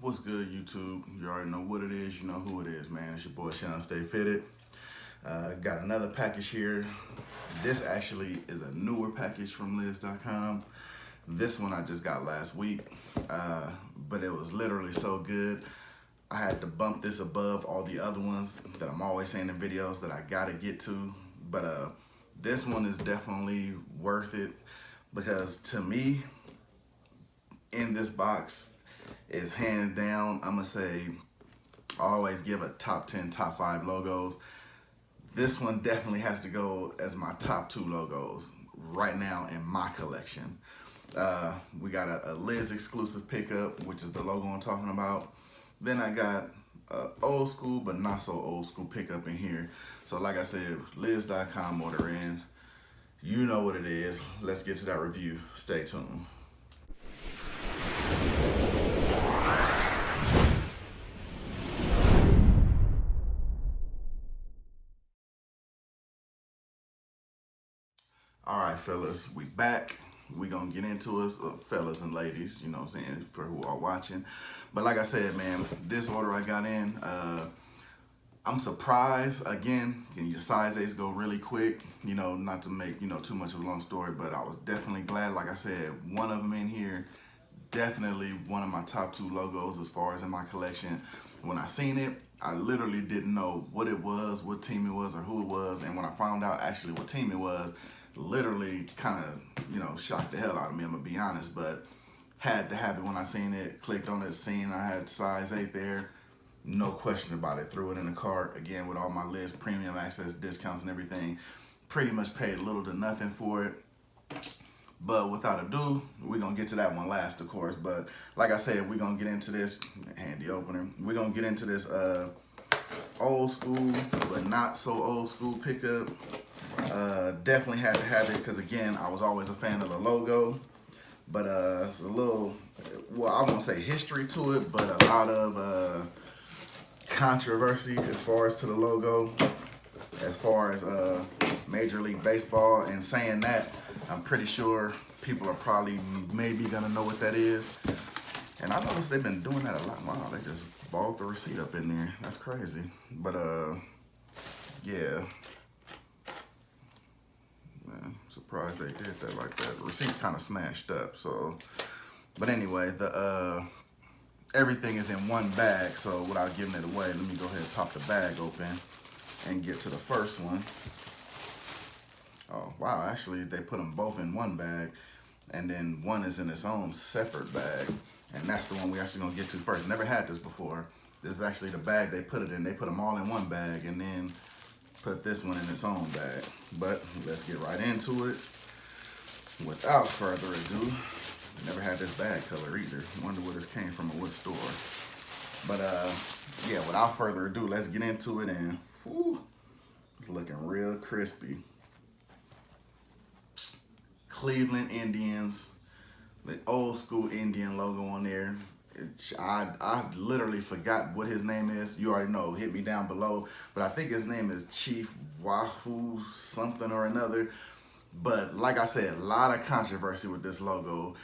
What's good, YouTube? You already know what it is. You know who it is, man. It's your boy Shawn.Stay.Fitted. Got another package here. This actually is a newer package from Liz.com. This one I just got last week, but it was literally so good. I had to bump this above all the other ones that I'm always saying in videos that I gotta get to. But this one is definitely worth it because to me, in this box, is hands down, I'm gonna say, I always give a top 10, top 5 logos. This one definitely has to go as my top 2 logos right now in my collection. We got a Liz exclusive pickup, which is the logo I'm talking about. Then I got old school, but not so old school pickup in here. So like I said, Liz.com order in. You know what it is. Let's get to that review. Stay tuned. All right, fellas, we back. We gonna get into it, fellas and ladies, you know what I'm saying, for who are watching. But like I said, man, this order I got in, I'm surprised. Again, your size 8s go really quick, you know, not to make, you know, too much of a long story, but I was definitely glad, like I said, one of them in here, definitely one of my top 2 logos as far as in my collection. When I seen it, I literally didn't know what it was, what team it was, or who it was, and when I found out actually what team it was, literally kind of, you know, shocked the hell out of me, I'm gonna be honest, but had to have it when I seen it, clicked on it, seen I had size 8 there, no question about it, threw it in the cart, again, with all my Liz premium access discounts and everything, pretty much paid little to nothing for it. But without ado, we're gonna get to that one last, of course, but like I said, we're gonna get into this, handy opener, we're gonna get into this old school, but not so old school pickup. Definitely had to have it because again, I was always a fan of the logo, but it's a little, well, I won't say history to it, but a lot of controversy as far as to the logo, as far as Major League Baseball. And saying that, I'm pretty sure people are probably maybe gonna know what that is. And I noticed they've been doing that a lot. Wow, they just balled the receipt up in there. That's crazy. But yeah. Man, surprised they did that like that. The receipt's kind of smashed up, so. But anyway, the everything is in one bag, so without giving it away, let me go ahead and pop the bag open and get to the first one. Oh, wow, actually, they put them both in one bag, and then one is in its own separate bag, and that's the one we actually gonna get to first. Never had this before. This is actually the bag they put it in. They put them all in one bag, and then put this one in its own bag. But let's get right into it. Without further ado, never had this bag color either. Wonder where this came from or what store. But yeah, without further ado, let's get into it. And whew, it's looking real crispy. Cleveland Indians, the old school Indian logo on there. I literally forgot what his name is. You already know, hit me down below. But I think his name is Chief Wahoo something or another. But like I said, a lot of controversy with this logo.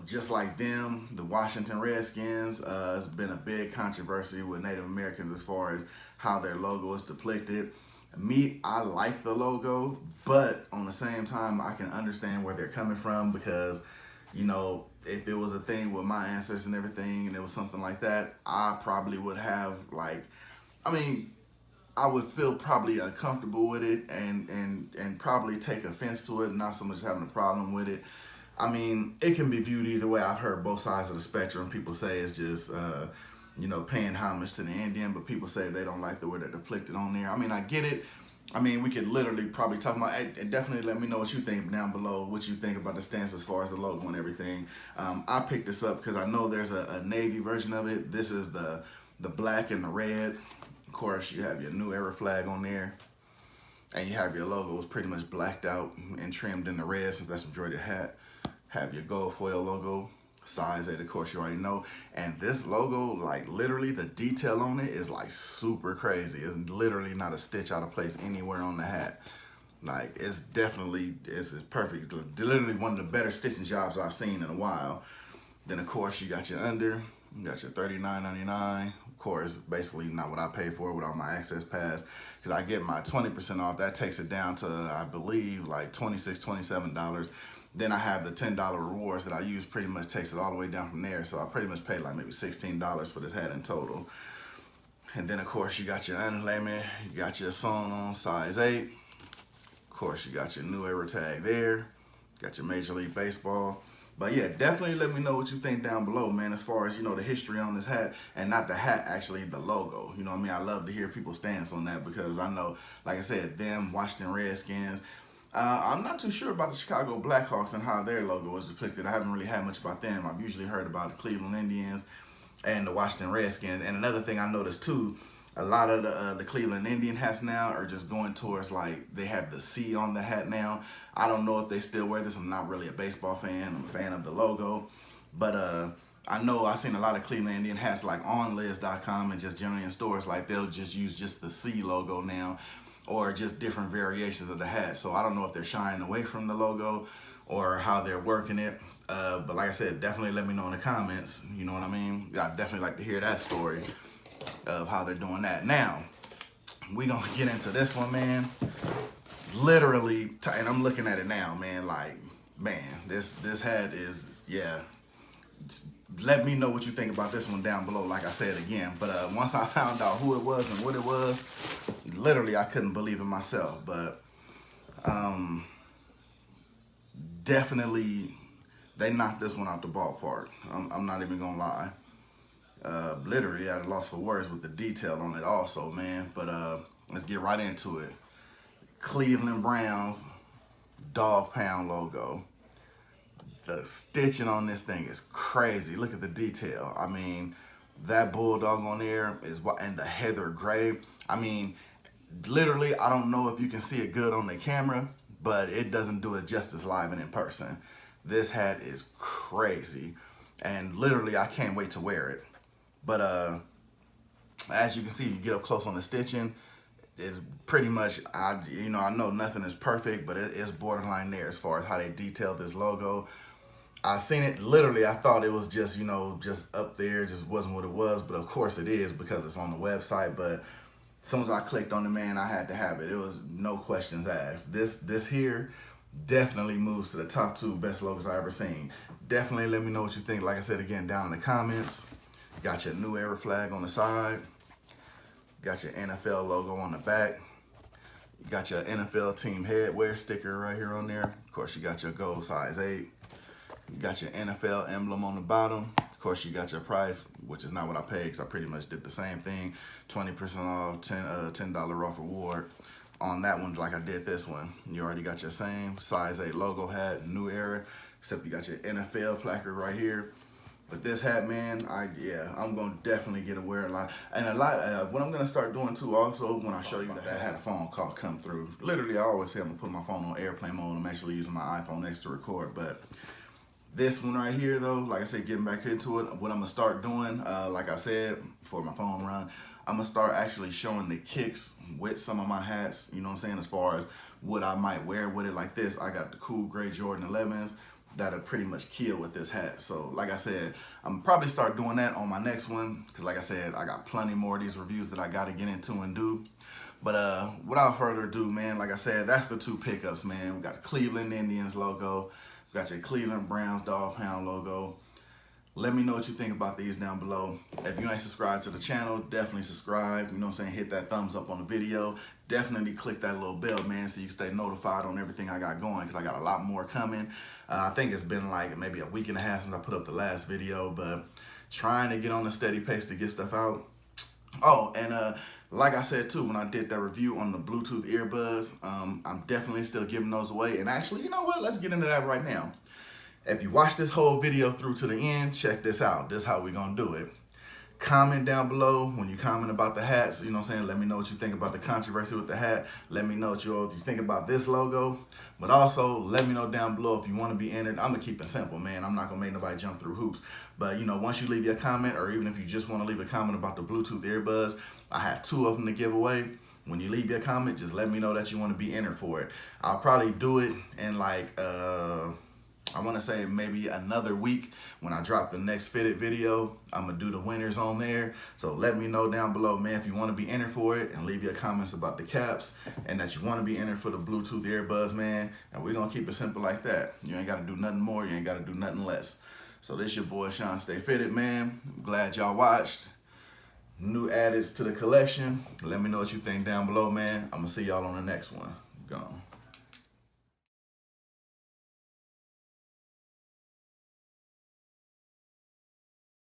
Just like them, the Washington Redskins, has been a big controversy with Native Americans as far as how their logo is depicted. Me, I like the logo, but on the same time, I can understand where they're coming from because, you know, if it was a thing with my ancestors and everything and it was something like that, I probably would have like, I mean, I would feel probably uncomfortable with it and probably take offense to it, not so much having a problem with it. I mean, it can be viewed either way. I've heard both sides of the spectrum. People say it's just, you know, paying homage to the Indian, but people say they don't like the way they're depicted on there. I mean, I get it. I mean, we could literally probably talk about it, and definitely let me know what you think down below, what you think about the stance as far as the logo and everything. I picked this up because I know there's a navy version of it. This is the black and the red. Of course, you have your New Era flag on there, and you have your logo is pretty much blacked out and trimmed in the red since that's the majority of the hat. Have your gold foil logo, size 8, of course you already know. And this logo, like literally the detail on it is like super crazy. It's literally not a stitch out of place anywhere on the hat. Like it's definitely, it's perfect. Literally one of the better stitching jobs I've seen in a while. Then of course you got your under, You got your $39.99. Of course, basically not what I pay for with all my access pass, because I get my 20% off. That takes it down to, I believe, like $26, $27. Then I have the $10 rewards that I use, pretty much takes it all the way down from there. So I pretty much paid like maybe $16 for this hat in total. And then of course you got your unlimited, you got your sewn on size 8. Of course you got your New Era tag there. Got your Major League Baseball. But yeah, definitely let me know what you think down below, man, as far as, you know, the history on this hat, and not the hat, actually the logo. You know what I mean? I love to hear people's stance on that, because I know, like I said, them, Washington Redskins. I'm not too sure about the Chicago Blackhawks and how their logo was depicted. I haven't really had much about them. I've usually heard about the Cleveland Indians and the Washington Redskins. And another thing I noticed too, a lot of the Cleveland Indian hats now are just going towards, like, they have the C on the hat now. I don't know if they still wear this. I'm not really a baseball fan. I'm a fan of the logo. But I know I've seen a lot of Cleveland Indian hats like on Liz.com and just generally in stores, like they'll just use just the C logo now, or just different variations of the hat. So I don't know if they're shying away from the logo or how they're working it. But like I said, definitely let me know in the comments. You know what I mean? I'd definitely like to hear that story of how they're doing that. Now, we gonna get into this one, man. Literally, and I'm looking at it now, man, like, man, this hat is, yeah. Let me know what you think about this one down below, like I said again. But once I found out who it was and what it was, literally I couldn't believe it myself. But definitely they knocked this one out the ballpark. I'm not even gonna lie. Literally at a loss for words with the detail on it also, man. But let's get right into it. Cleveland Browns dog pound logo. The stitching on this thing is crazy. Look at the detail. I mean, that bulldog on there is what, and the heather gray. I mean, literally, I don't know if you can see it good on the camera, but it doesn't do it justice live and in person. This hat is crazy, and literally, I can't wait to wear it. But as you can see, you get up close on the stitching. It's pretty much, I know nothing is perfect, but it's borderline there as far as how they detailed this logo. I seen it, literally, I thought it was just, just up there, just wasn't what it was, but of course it is because it's on the website. But as soon as I clicked on it, man, I had to have it. It was no questions asked. This here definitely moves to the top 2 best logos I ever seen. Definitely let me know what you think, like I said again, down in the comments. Got your New Era flag on the side. Got your NFL logo on the back. You got your NFL team headwear sticker right here on there. Of course, you got your gold size 8. You got your NFL emblem on the bottom. Of course, you got your price, which is not what I paid because I pretty much did the same thing. 20% off, $10 off reward on that one like I did this one. You already got your same size 8 logo hat, New Era, except you got your NFL placard right here. But this hat, man, I'm gonna definitely get aware a lot. And what I'm gonna start doing too also, when I show you that I had a phone call come through. Literally, I always say I'm gonna put my phone on airplane mode. I'm actually using my iPhone X to record. But this one right here though, like I said, getting back into it, what I'm gonna start doing, like I said, before my phone run, I'm gonna start actually showing the kicks with some of my hats, you know what I'm saying, as far as what I might wear with it. Like this, I got the cool gray Jordan 11s. That'll pretty much kill with this hat. So like I said, I'm probably start doing that on my next one, because like I said, I got plenty more of these reviews that I got to get into and do. But without further ado, man, like I said, that's the 2 pickups, man. We got the Cleveland Indians logo. We got your Cleveland Browns dog pound logo. Let me know what you think about these down below. If you ain't subscribed to the channel, definitely subscribe. You know what I'm saying? Hit that thumbs up on the video. Definitely click that little bell, man, so you can stay notified on everything I got going, because I got a lot more coming. I think it's been like maybe a week and a half since I put up the last video, but trying to get on a steady pace to get stuff out. Oh, and like I said too, when I did that review on the Bluetooth earbuds, I'm definitely still giving those away. And actually, you know what? Let's get into that right now. If you watch this whole video through to the end, check this out. This is how we're gonna do it. Comment down below when you comment about the hats, you know what I'm saying? Let me know what you think about the controversy with the hat. Let me know what you think about this logo. But also, let me know down below if you want to be entered. I'm gonna keep it simple, man. I'm not gonna make nobody jump through hoops. But once you leave your comment, or even if you just want to leave a comment about the Bluetooth earbuds, I have 2 of them to give away. When you leave your comment, just let me know that you want to be entered for it. I'll probably do it in like I want to say maybe another week when I drop the next fitted video. I'm going to do the winners on there. So let me know down below, man, if you want to be entered for it, and leave your comments about the caps and that you want to be entered for the Bluetooth earbuds, man. And we're going to keep it simple like that. You ain't got to do nothing more. You ain't got to do nothing less. So this your boy, Shawn.Stay.Fitted, man. I'm glad y'all watched. New additions to the collection. Let me know what you think down below, man. I'm going to see y'all on the next one. Gone.